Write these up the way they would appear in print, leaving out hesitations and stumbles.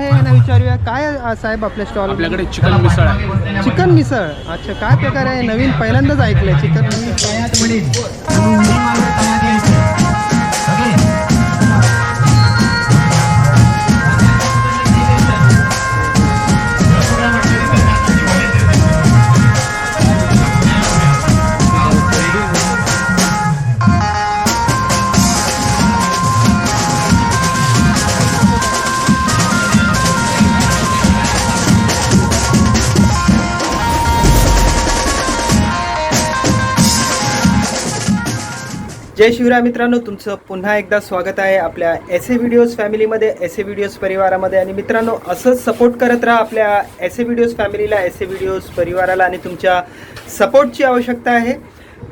आहे यांना विचारूया. काय साहेब आपल्या स्टॉल? आपल्याकडे चिकन मिसळ आहे. चिकन मिसळ. अच्छा, काय प्रकार आहे? नवीन पहिल्यांदाच ऐकलंय चिकन जय शिवराय मित्रांनो, तुमचं पुन्हा एकदा स्वागत आहे आपल्या एसे व्हिडिओज फॅमिलीमध्ये, एसे व्हिडिओज परिवारामध्ये. आणि मित्रांनो, असंच सपोर्ट करत राहा आपल्या एसे व्हिडिओज फॅमिलीला, एसे व्हिडिओज परिवाराला. आणि तुमच्या सपोर्टची आवश्यकता आहे.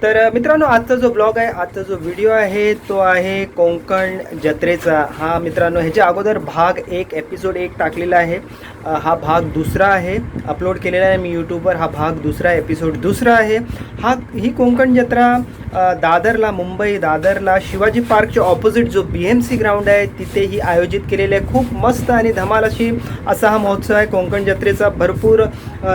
तर मित्रांनो, आजचा जो ब्लॉग आहे, आजचा जो व्हिडिओ आहे तो आहे कोकण जत्रेचा. हा मित्रांनो, ह्याच्या अगोदर भाग 1 एपिसोड 1 टाकलेला आहे. हा भाग दुसरा आहे, अपलोड केलेला आहे मी यूट्यूबवर. हा भाग दुसरा, एपिसोड दुसरा आहे. ही कोकण जत्रा दादरला, मुंबई दादरला शिवाजी पार्कच्या ऑपोजिट जो BMC ग्राउंड आहे तिथे ही आयोजित केलेली आहे. खूप मस्त आणि धमाल असा हा महोत्सव आहे कोकण जत्रेचा. भरपूर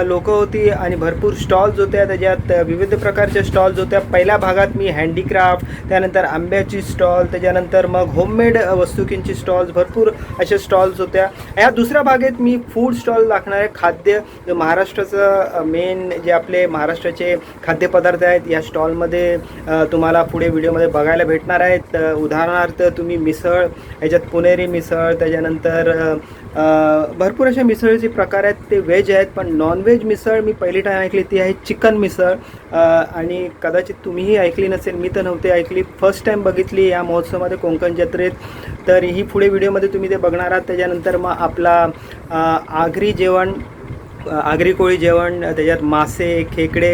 लोक होती आणि भरपूर स्टॉल्स होत्या. त्याच्यात विविध प्रकारच्या स्टॉल्स होत्या. पहिल्या भागात मी हँडीक्राफ्ट, त्यानंतर आंब्याची स्टॉल, त्याच्यानंतर मग होममेड वस्तुकींची स्टॉल्स, भरपूर अशा स्टॉल्स होत्या. या दुसऱ्या भागात मी फूड स्टॉल दाखवणार आहे. खाद्य, महाराष्ट्राचं मेन जे आपले महाराष्ट्राचे खाद्यपदार्थ आहेत या स्टॉलमध्ये तुम्हाला पुढे व्हिडिओमध्ये बघायला भेटणार आहेत. उदाहरणार्थ तुम्ही मिसळ, ह्याच्यात पुणेरी मिसळ, त्याच्यानंतर भरपूर अशा मिसळचे प्रकार आहेत. ते व्हेज आहेत, पण नॉनव्हेज मिसळ मी पहिली टाईम ऐकली ती आहे चिकन मिसळ. आणि कदाचित तुम्हीही ऐकली नसेल, मी तर नव्हते ऐकली, फर्स्ट टाईम बघितली या महोत्सवामध्ये कोकण जत्रेत. तर ही पुढे व्हिडिओमध्ये तुम्ही ते बघणार आहात. त्याच्यानंतर मग आपला आगरी जेवण, आगरी कोळी जेवण, त्याच्यात मासे, खेकडे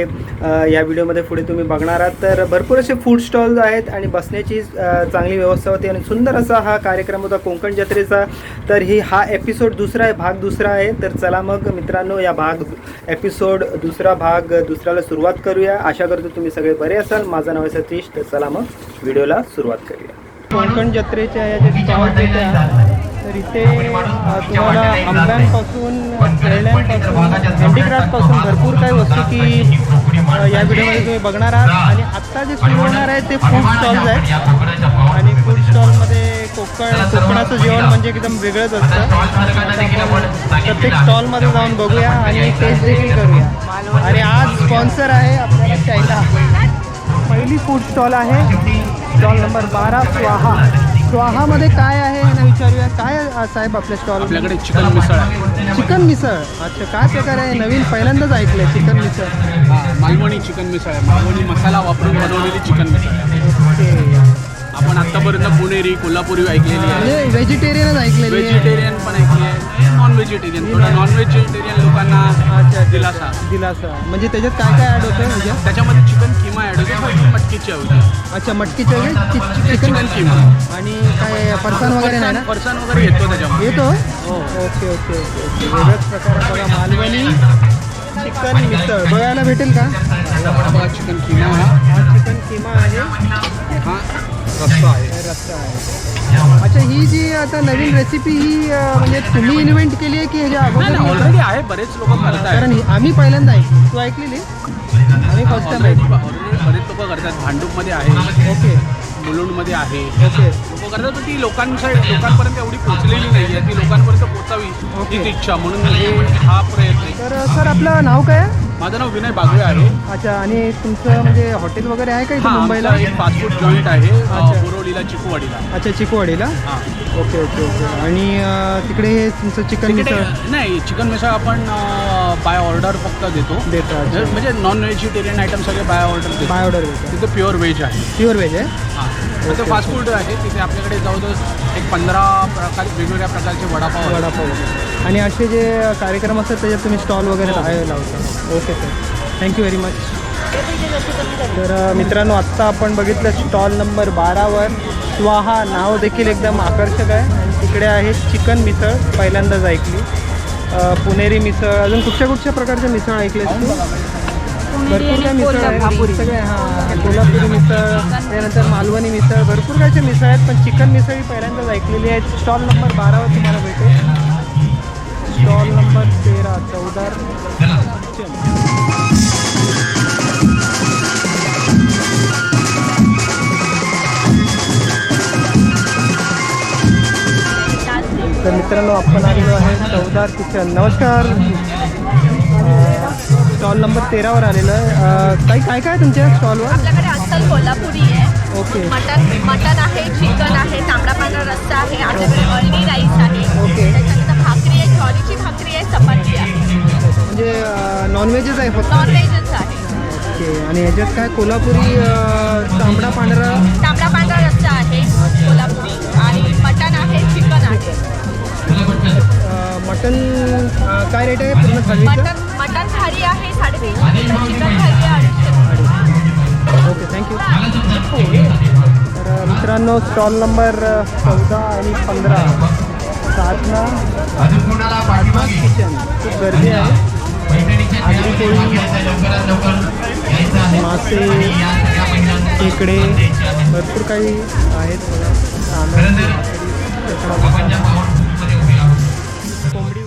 या व्हिडिओमध्ये पुढे तुम्ही बघणार आहात. तर भरपूर असे फूड स्टॉल्स आहेत आणि बसण्याची चांगली व्यवस्था होती आणि सुंदर असा हा कार्यक्रम होता कोकण जत्रेचा. तर हा एपिसोड दुसरा आहे, भाग दुसरा आहे. तर चला मग मित्रांनो, या एपिसोड दुसऱ्याला सुरुवात करूया. आशा करतो तुम्ही सगळे बरे असाल. माझं नाव आहे सतीश. तर चला मग व्हिडिओला सुरुवात करूया. कोकण जत्रेच्या या ज्या स्टॉल्स होत्या, तर इथे तुम्हाला आंब्यांपासून, खेळण्यांपासून, हँडीक्राफ्टपासून भरपूर काही वस्तू की या व्हिडिओमध्ये तुम्ही बघणार आहात. आणि आत्ता जे सुरू होणार आहे ते फूड स्टॉल्स आहेत. आणि फूड स्टॉलमध्ये कोकणाचं जेवण म्हणजे एकदम वेगळंच असतं. प्रत्येक स्टॉलमध्ये जाऊन बघूया आणि टेस्ट देखील करूया. आणि आज स्पॉन्सर आहे आपल्याला चायला. पहिली फूड स्टॉल आहे, स्टॉल नंबर 12 स्वाहा. स्वाहामध्ये काय आहे यांना विचारूया. काय साहेब आपल्या स्टॉल? आपल्याकडे चिकन मिसळ आहे. चिकन मिसळ. अच्छा, काय प्रकार आहे? नवीन पहिल्यांदाच ऐकलंय चिकन मिसळ. मालवणी चिकन मिसळ आहे. मालवणी मसाला वापरून बनवलेली चिकन मिसळ आहे. ओके. आपण आत्तापर्यंत पुणेरी, कोल्हापुरी ऐकलेली आहे. म्हणजे व्हेजिटेरियनच ऐकलेली आहे. व्हेजिटेरियन पण ऐकली आहे, नॉन व्हेजिटेरियन. थोडं नॉन व्हेजिटेरियन लोकांना अच्छा, दिलासा. म्हणजे त्याच्यात काय काय ॲड होतं? म्हणजे त्याच्यामध्ये चिकन किमा ॲड होते, मटकीची होती. अच्छा, मटकीचे चिकन किमा. आणि काय फरसाण वगैरे नाही ना? फरसाण वगैरे येतो त्याच्यामध्ये. येतो. Okay okay okay okay. वेगळाच प्रकार आहे बघा. मालवणी चिकन मिसळ बघायला भेटेल का? चिकन किमा. हा चिकन किमा आहे. हा रस्सा आहे. अच्छा, ही जी आता नवीन रेसिपी ही म्हणजे तुम्ही इन्व्हेंट केली आहे की ह्याच्या अगोदर? ऑलरेडी आहे, बरेच लोक करतात. कारण आम्ही पहिल्यांदा ऐकली. तू ऐकलेली? आम्ही फर्स्ट टाइम ऐकली. बरेच लोक करतात. भांडूपमध्ये आहे, ओके, मुलुंडमध्ये आहे. ओके. लोक करतात, ती लोकांपर्यंत एवढी पोहोचलेली नाही आहे. ती लोकांपर्यंत पोहोचावी हीच इच्छा, म्हणून हा प्रयत्न आहे. तर सर, आपलं नाव काय आहे? माझं नाव विनय बागवे आहे. अच्छा, आणि तुमचं म्हणजे हॉटेल वगैरे आहे का इथे मुंबईला? एक फास्ट फूड जॉईंट आहे बोरवलीला, चिकूवाडीला. अच्छा, चिकूवाडीला. हां, ओके ओके ओके. आणि तिकडे हे तुमचं चिकन मिसळ? नाही, चिकन मिसळ आपण बाय ऑर्डर फक्त देतो. म्हणजे नॉन व्हेजिटेरियन आयटम सगळे बाय ऑर्डर देतो. तिथे प्युअर व्हेज आहे. प्युअर व्हेज आहे. हां, तिथे फास्ट फूड आहे. तिथे आपल्याकडे जवळजवळ एक 15 वेगवेगळ्या प्रकारचे वडापाव. आणि असे जे कार्यक्रम असतात त्याच्यात तुम्ही स्टॉल वगैरे लावता? Okay sir, thank you very much. तर मित्रांनो, आत्ता आपण बघितलं स्टॉल नंबर 12वर स्वाहा. नाव देखील एकदम आकर्षक आहे. आणि तिकडे आहे चिकन मिसळ, पहिल्यांदाच ऐकली. पुणेरी मिसळ, अजून कुठच्या प्रकारच्या मिसळ ऐकले? भरपूर काय मिसळ आहे सगळे. हां, कोल्हापुरी मिसळ, त्यानंतर मालवणी मिसळ, भरपूर कायच्या मिसळ आहेत. पण चिकन मिसळ ही पहिल्यांदाच ऐकलेली आहे. स्टॉल नंबर 12वर तुम्हाला भेटेल. चवदार तर मित्रांनो आपण आलेलो आहे चवदार किचन. नमस्कार. स्टॉल नंबर 13वर आलेलं आहे. काही काय काय तुमच्या स्टॉलवर? आपल्याकडे अस्सल कोल्हापुरी आहे. ओके. मटन आहे, चिकन आहे, तांबडा पांढरा रस्सा आहे, आपल्याकडे अळणी राईस आहे. ओके. त्याच्यानंतर भाकरी आहे, ज्वारीची भाकरी आहे, चपाती आहे. म्हणजे नॉनव्हेजच आहे फक्त? नॉनव्हेजच आहे. ओके. आणि ह्याच्यात काय कोल्हापुरी तांबडा पांढरा रस्सा आहे कोल्हापुरी, आणि मटन आहे, चिकन आहे. मटन काय रेट आहे पूर्ण थालीचं? मटन थाळी आहे 350, चिकन थाळी आहे 250. Okay, thank you. तर मित्रांनो स्टॉल नंबर 14 आणि 15 साधना किचन. खूप गर्दी आहे. आगरी पोळी, मासे, खेकडे भरपूर काही आहेत बघा. कोंबडी.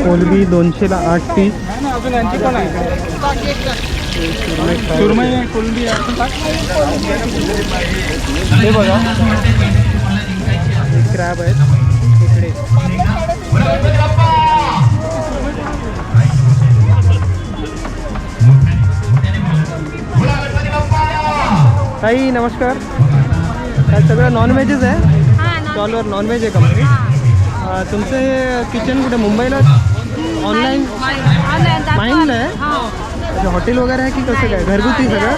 कोलबी 200ला 8 पीस. सुरमई कोलंबी हे बघा, क्रॅब आहेत, खेकडे. ताई नमस्कार. काय सगळं नॉनव्हेजच आहे? स्टॉलवर नॉनव्हेज आहे कंपनी. तुमचं हे किचन कुठे मुंबईला? ऑनलाईन माइंडला आहे? हॉटेल वगैरे आहे की कसं काय? घरगुती सगळं?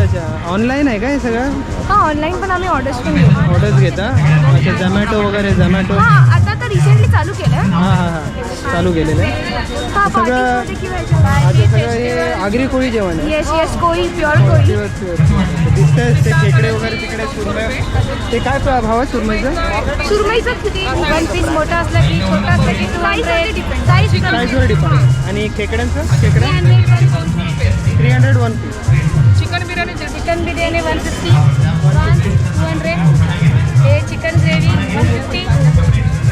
अच्छा. ऑनलाईन आहे का हे सगळं? हां, ऑनलाईन पण आम्ही ऑर्डर्स घेता? अच्छा. झोमॅटो वगैरे? झोमॅटो आता तर रिसेंटली चालू केलं. हां चालू केलेलं आहे सगळं. अच्छा, सगळं हे आगरी कोळी जेवण आहे? येस, कोळी, प्युअर कोळी. दिसतंय ते खेकडे वगैरे तिकडे. सुरमई ते काय भाव आहे सुरमईचं? सुरमईचं 1 पीस मोठा असला की छोटा असला की 200 साईजवर डिपेंड. आणि खेकड्यांचं? खेकडे 300 1 पीस. चिकन बिर्याणी 150, 200. हे चिकन ग्रेव्ही 150,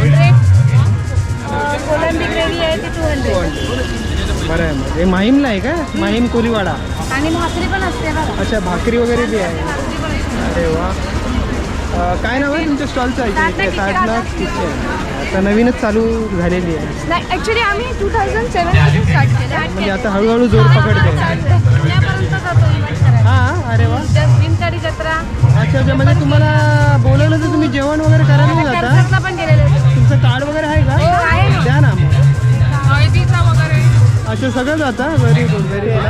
100. कोलंबी ग्रेव्ही आहे ती 200. बरं आहे. मग हे माहीमला आहे का? माहीम कोलीवाडा. आणि भाकरी पण असते बघा. अच्छा, भाकरी वगैरे बी आहे. अरे वा. काय नाव आहे तुमच्या स्टॉलचं? साधना किचन. आता नवीनच चालू झालेली आहे. नाही, ॲक्च्युली आम्ही 2007 मध्ये स्टार्ट केलं. म्हणजे आता हळूहळू जोर पकडते. पुण्यापर्यंत जातो इव्हेंट करायला. हां. अरे वा. भीमताडी जत्रा. अच्छा. म्हणजे तुम्हाला बोलवलं तर तुम्ही जेवण वगैरे करायला नाही जाता? कर्जतला पण गेलेले होते. तुमचं कार्ड वगैरे आहे हो, का? आहे ना. द्या ना मग. हळदीचा वगैरे असं सगळं जातं. व्हेरी गुड, व्हेरी ना.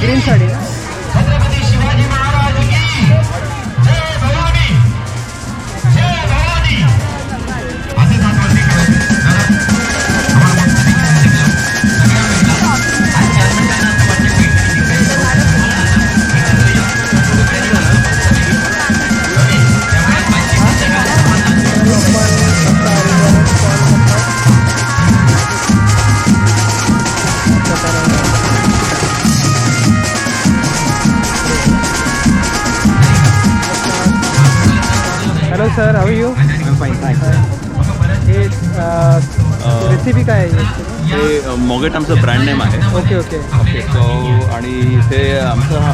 ग्रीन साडी ना. Hello sir, how you? हे रेसिपी काय आहे? हे मोगेट आमचं ब्रँड नेम आहे. ओके ओके ओके सो आणि ते आमचं हा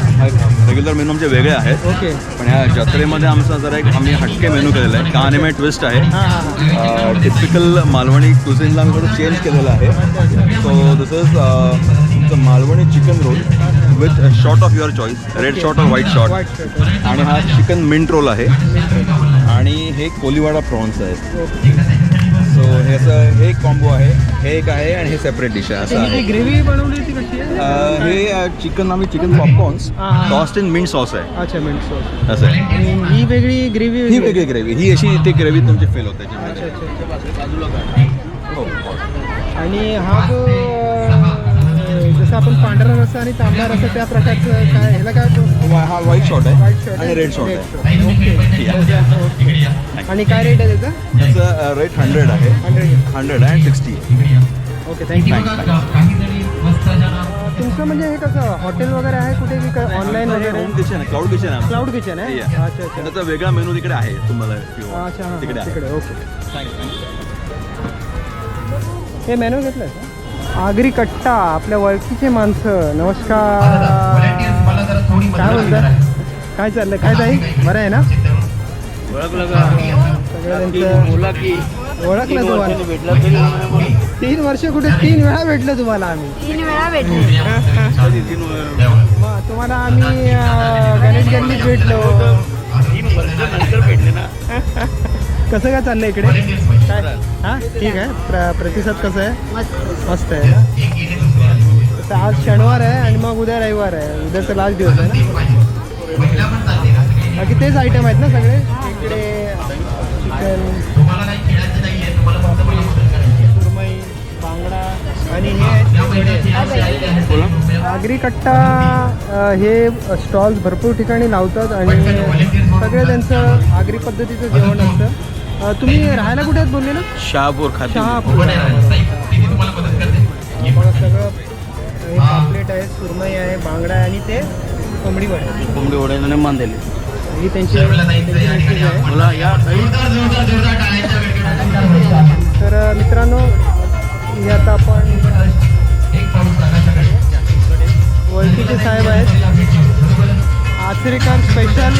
रेग्युलर मेनू आमचे वेगळे आहेत. ओके. पण ह्या जत्रेमध्ये आमचा जरा एक आम्ही हटके मेनू केलेला आहे. कहाणीमय ट्विस्ट आहे. हां हां. टिपिकल मालवणी कुझिनला आम्ही थोडं चेंज केलेलं आहे. सो दिस इज तुमचं Malvani chicken roll with short of your choice, red short और व्हाईट शॉर्ट. White shirt. आणि हा चिकन मिंट रोल आहे. आणि हे कोलीवाडा प्रॉन्स आहेत. ओके. सो हे असं हे एक कॉम्बो आहे, हे एक आहे आणि हे सेपरेट डिश आहे असं ही आहे. ग्रेव्ही बनवली ती कशी आहे? हे चिकन आम्ही चिकन पॉपकॉर्न्स हां. टॉस्ट इन मिंट सॉस आहे अच्छा, मिंट सॉस. असं आहे. आणि ही वेगळी ग्रेव्ही. ही वेगळी ग्रेव्ही, ही अशी ते ग्रेव्ही तुमची फेल होते अच्छा त्याच्यामध्ये. अच्छा. हो. आणि हा जो जसं आपण पांढरा रस्सा आणि तांबडा रस्सा त्या प्रकारचं काय ह्याला काय हा व्हाईट शॉर्ट व्हाईट आहे शर्ट आणि रेड शॉर्ट आहे. ओके. आणि काय रेट आहे त्याचा? त्याचं रेट 100 आहे. 100 आहे आणि 60 आहे. Okay, thank you. तुमचं म्हणजे हे कसं हॉटेल वगैरे आहे कुठे की ऑनलाईन वगैरे? होम किचन आहे, क्लाउड किचन आहे. क्लाउड किचन आहे? Yeah. अच्छा अच्छा. त्याचा वेगळा मेनू तिकडे आहे तुम्हाला अच्छा हां, तिकडे आहे. तिकडे. ओके. हे मेनू घेतलं का? आगरी कट्टा, आपल्या ओळखीचे माणसं. नमस्कार. काय बोलताय? काय चाललं? काय ताई, बरं आहे ना? ओळखलं का? सगळं त्यांचं बोला की ओळखलं तुम्हाला? भेटला तरी 3 वर्ष कुठे? 3 वेळा भेटलं तुम्हाला आम्ही. 3 वेळा भेटले. मग तुम्हाला आम्ही गणेश गल्लीत भेटलो. 3 वर्षानंतर भेटले ना. कसं काय चाललं इकडे? काय हां, ठीक आहे. प्रतिसाद कसं आहे? मस्त आहे ना. तर आज शनिवार आहे आणि मग उद्या रविवार आहे. उद्याचा लास्ट दिवस आहे ना. बाकी तेच आयटम आहेत ना सगळे इकडे? चिकन, सुरमई, बांगडा आणि हे आहेत वडे. आगरी कट्टा हे स्टॉल्स भरपूर ठिकाणी लावतात आणि सगळे त्यांचं आगरी पद्धतीचं जेवण असतं. तुम्ही राहायला कुठे आहेत बोलले ना? शहापूर खाते. शहापूर. बघा सगळं हे पापलेट आहे, सुरमई आहे, बांगडा आहे आणि ते कोंबडी वडे. कोंबडी ओढ्याने बांधलेली. ही त्यांची डिश आहे. मला या तर मित्रांनो, हे आता आपण ओळखीचे साहेब आहेत. आचरेकर स्पेशल.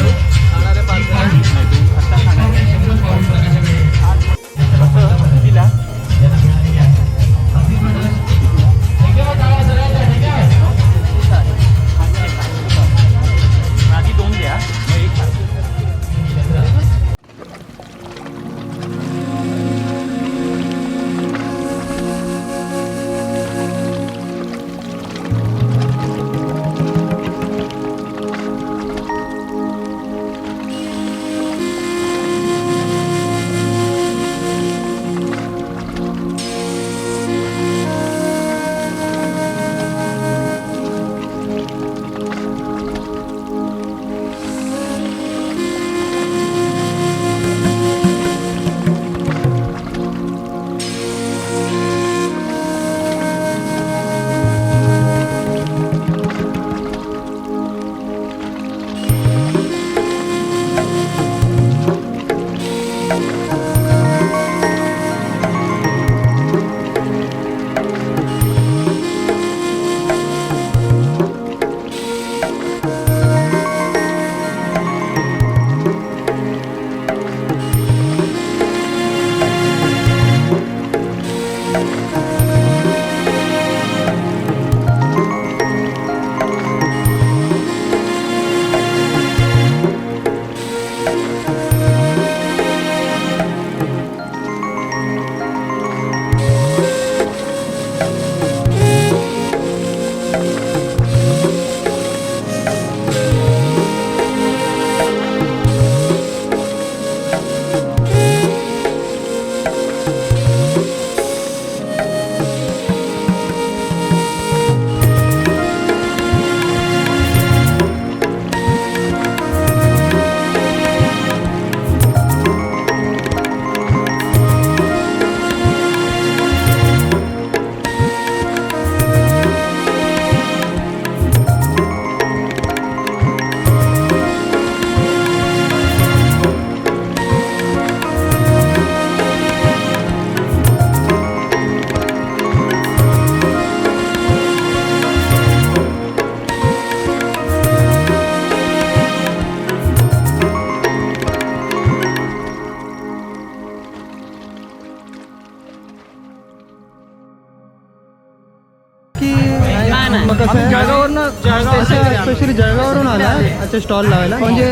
स्पेशली जळगाववरून आला अच्छा स्टॉल लावायला म्हणजे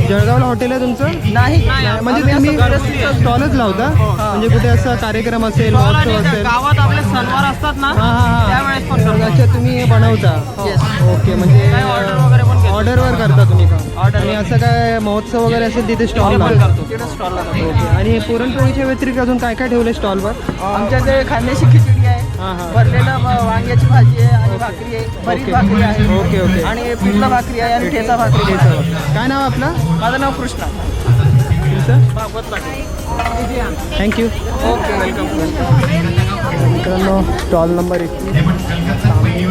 जळगावला हॉटेल आहे तुमचं नाही म्हणजे तुम्ही स्टॉलच लावता म्हणजे कुठे असं कार्यक्रम असेल महोत्सव असेल गावात आपले सणवार असतात ना हां हां त्यावेळेस पण हां अच्छा तुम्ही हे बनवता ओके म्हणजे ऑर्डर वगैरे पण घेतो. ऑर्डरवर करता तुम्ही काम Order आणि असं काय महोत्सव वगैरे असेल तिथे स्टॉल पण लावता करतो तिकडे स्टॉल लागतो ओके आणि पुरणपोळीच्या व्यतिरिक्त अजून काय काय ठेवले स्टॉलवर आमच्याकडे खाण्याची खिचडी आहे हां हां भरलेलं वांग्याची भाजी आहे आणि भाकरी आहे बरीच ओके. भाकरी आहे ओके, ओके. आणि पिठलं भाकरी आहे आणि ठेचा भाकरी ठेचा आहे. भाकरी. काय नाव आपलं माझं नाव कृष्णा तुमचं Bhagwat Patil. Thank you okay welcome मित्रांनो स्टॉल नंबर 21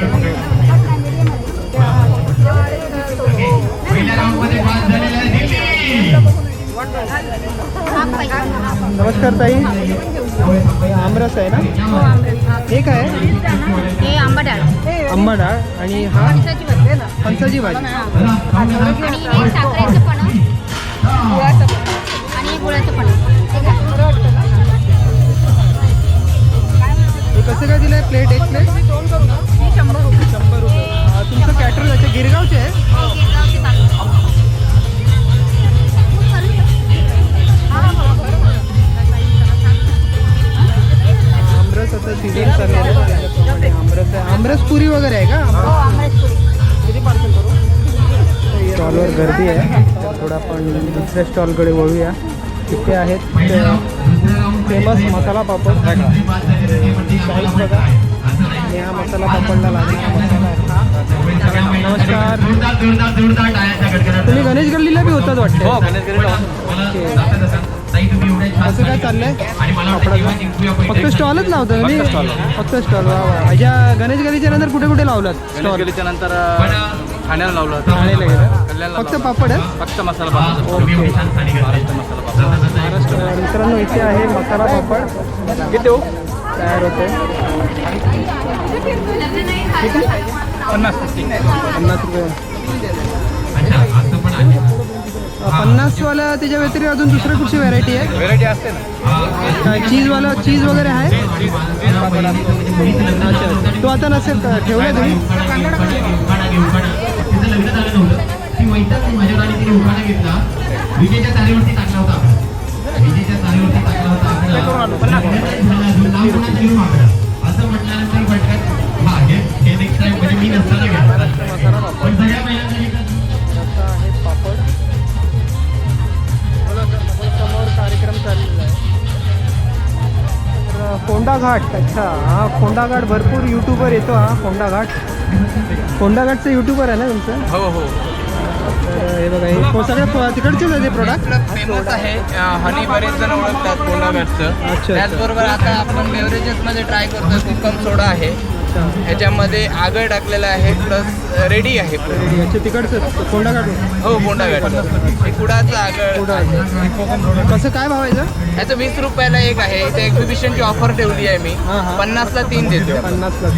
नमस्कार ताई आमरस आहे ना हे काय आहे? हे आंबा डाळ आंबा डाळ आणि हा फणसाची भाजी आणि हे साखरेचं पण आणि गुळाचं पण हे कसं काय दिलं आहे प्लेट एक प्लेट 100 रुपये 100 रुपये तुमचं कॅटर जायचं गिरगावचे आहे गिरगावचे तांदूळ. आमरस आता सीझन चालू आहे आमरस आहे आमरस पुरी वगैरे आहे का हो आंबरसपुरी. स्टॉलवर गर्दी आहे तर थोडं आपण दुसऱ्या स्टॉलकडे वळूया तिथे आहेत फेमस मसाला पापड साईज बघा आणि हा मसाला पापडला लागला मसाला आहे नमस्कार तुम्ही गणेश गल्लीला बी होतात वाटतं हो गणेश गिरीला असं काय चाललंय फक्त स्टॉलच लावतो तुम्ही फक्त स्टॉल वा वा अशा गणेश गल्लीच्या नंतर कुठे कुठे लावलात गणेश स्टॉल गिरीच्या नंतर ठाण्याला लावलं होतं ठाण्याला गेलं कल्याणला फक्त पापड आहे फक्त मसाला पापड ओके महाराष्ट्र मसाला पापड महाराष्ट्र मित्रांनो इथे आहे मसाला पापड किती हो तयार होते 50 50 रुपये 50वाला त्याच्या व्यतिरिक्त अजून दुसरं कुठची व्हरायटी आहे व्हेरायटी असते ना काय चीजवाला चीज वगैरे आहे अच्छा तो आता नसेल का ठेवलाय तुम्ही मसाला पापड आता आहे पापड समोर कार्यक्रम चाललेला आहे तर फोंडा घाट अच्छा हा फोंडा घाट भरपूर यूट्यूबर येतो हा फोंडा घाटचं यूट्यूबर आहे ना तुमचं हो हो तर हे बघा हे सगळ्यात तिकडचेच आहे ते प्रोडक्ट फेमस आहे हनी बरेच जण ओळखतात कोणाघाटचं अच्छा. त्याचबरोबर आता आपण बेवरेजेसमध्ये ट्राय करतोय कोकम सोडा आहे अच्छा ह्याच्यामध्ये आगळ टाकलेलं आहे प्लस रेडी आहे पूर्ण. अच्छा तिकडचं फोंडा घाट हो बोंडा घाट हे कुडाचं आगळ कसं काय भाव आहे याचं? ह्याचं 20 रुपयाला एक आहे इथे एक्झिबिशनची ऑफर ठेवली आहे मी हां, हां. 50ला 3 देतो 50 ला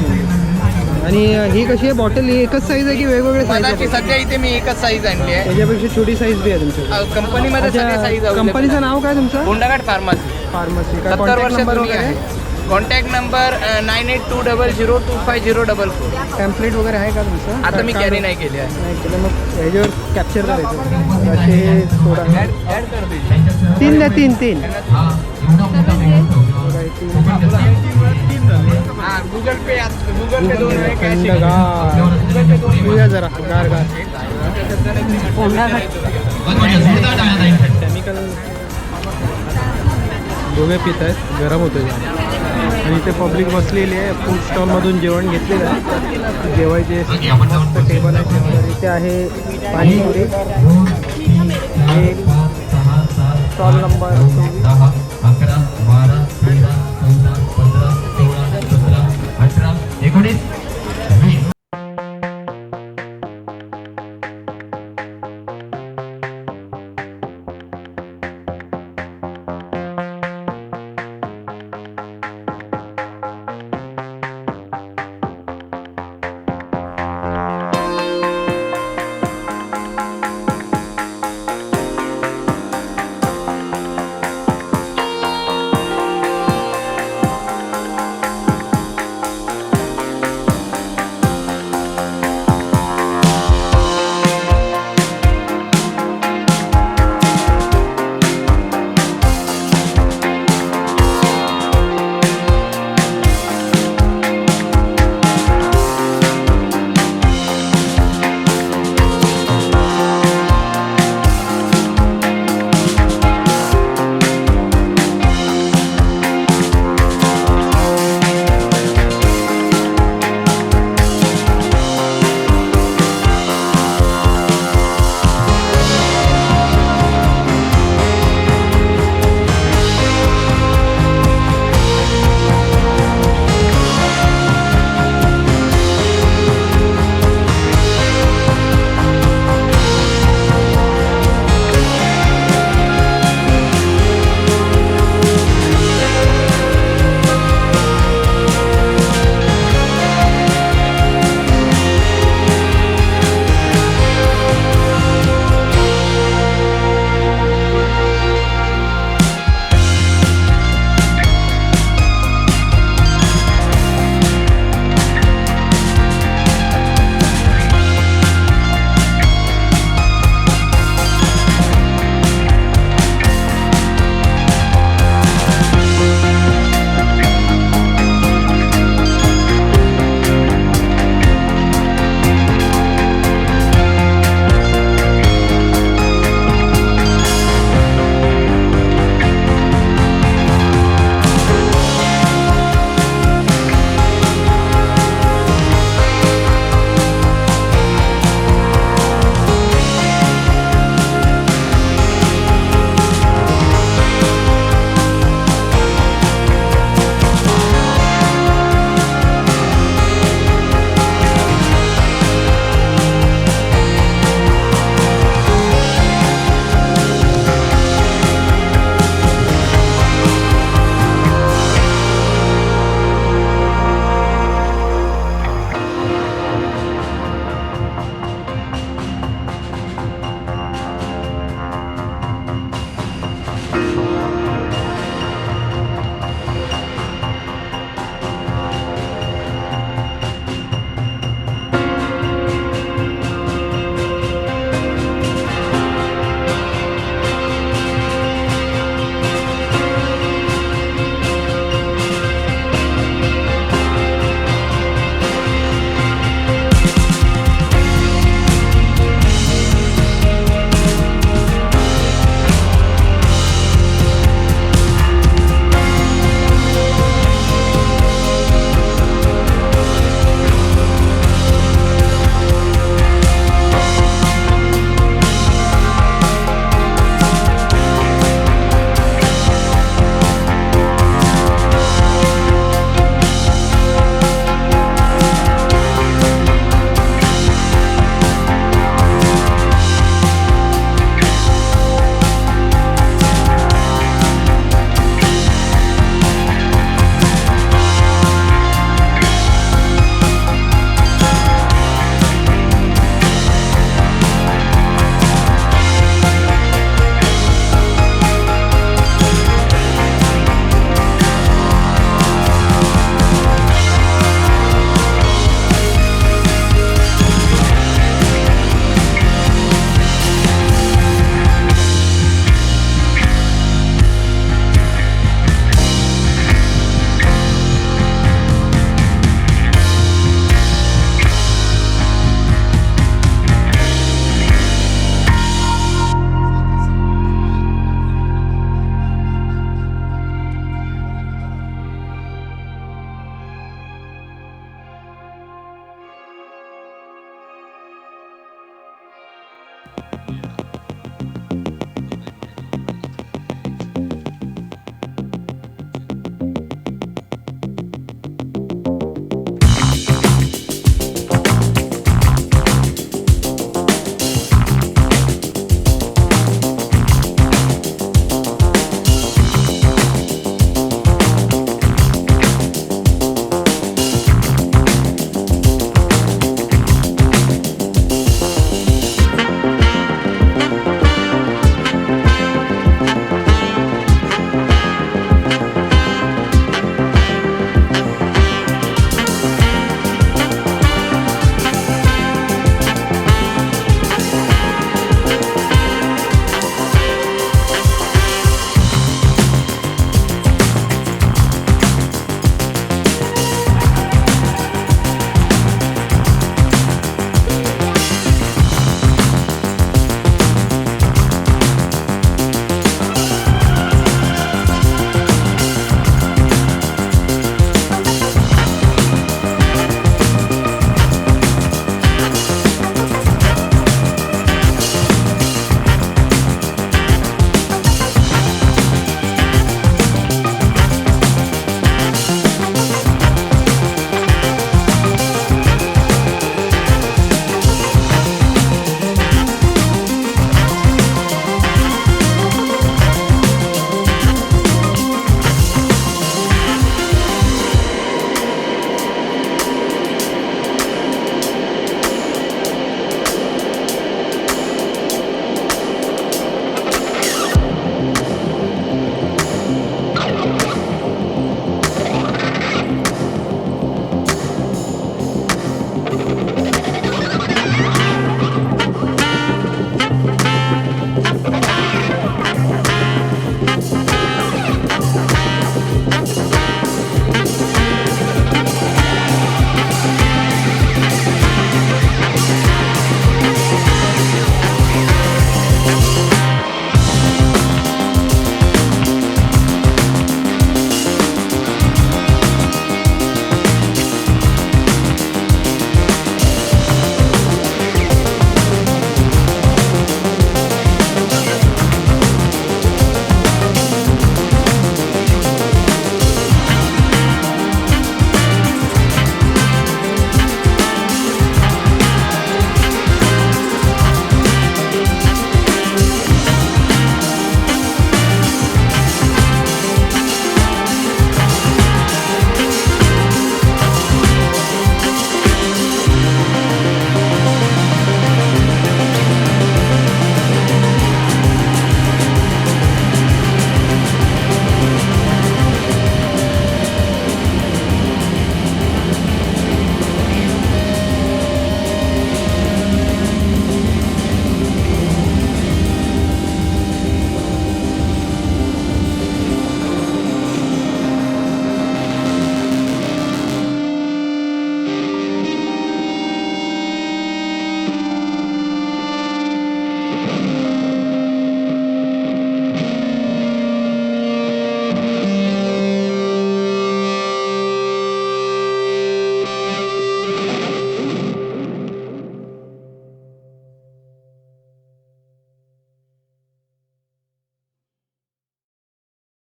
आणि ही कशी आहे बॉटल ही एकच साईज आहे की वेगवेगळे साईज मधाची आहे सध्या इथे मी एकच साईज आणली आहे त्याच्यापेक्षा छोटी साईज बी आहे तुमच्याकडे कंपनीमध्ये सगळे साईज कंपनीचं नाव काय तुमचं बोंडाघाट फार्मसी फार्मसी काय 70 कॉन्टॅक्ट वर्ष नंबर जुनी वगैरे आहे कॉन्टॅक्ट नंबर 9820025044 टॅम्पलेट वगैरे आहे का तुमचं आता मी कॅरी नाही केली आहे नाही केलं मग ह्याच्यावर कॅप्चर करायचं असे सोडा ऍड कर दे 3 द्या 3 हां गुगल पे दोन आहे कॅश थंडगार पिऊया जरा गार केमिकल दोघे पित आहेत गरम होतं आणि इथे पब्लिक बसलेली आहे फूड स्टॉलमधून जेवण घेतलेलं आहे जेवायचे मस्त टेबल आहे तर इथे आहे पाणीपुरी एक स्टॉल नंबर 19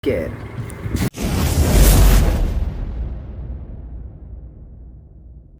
केअर.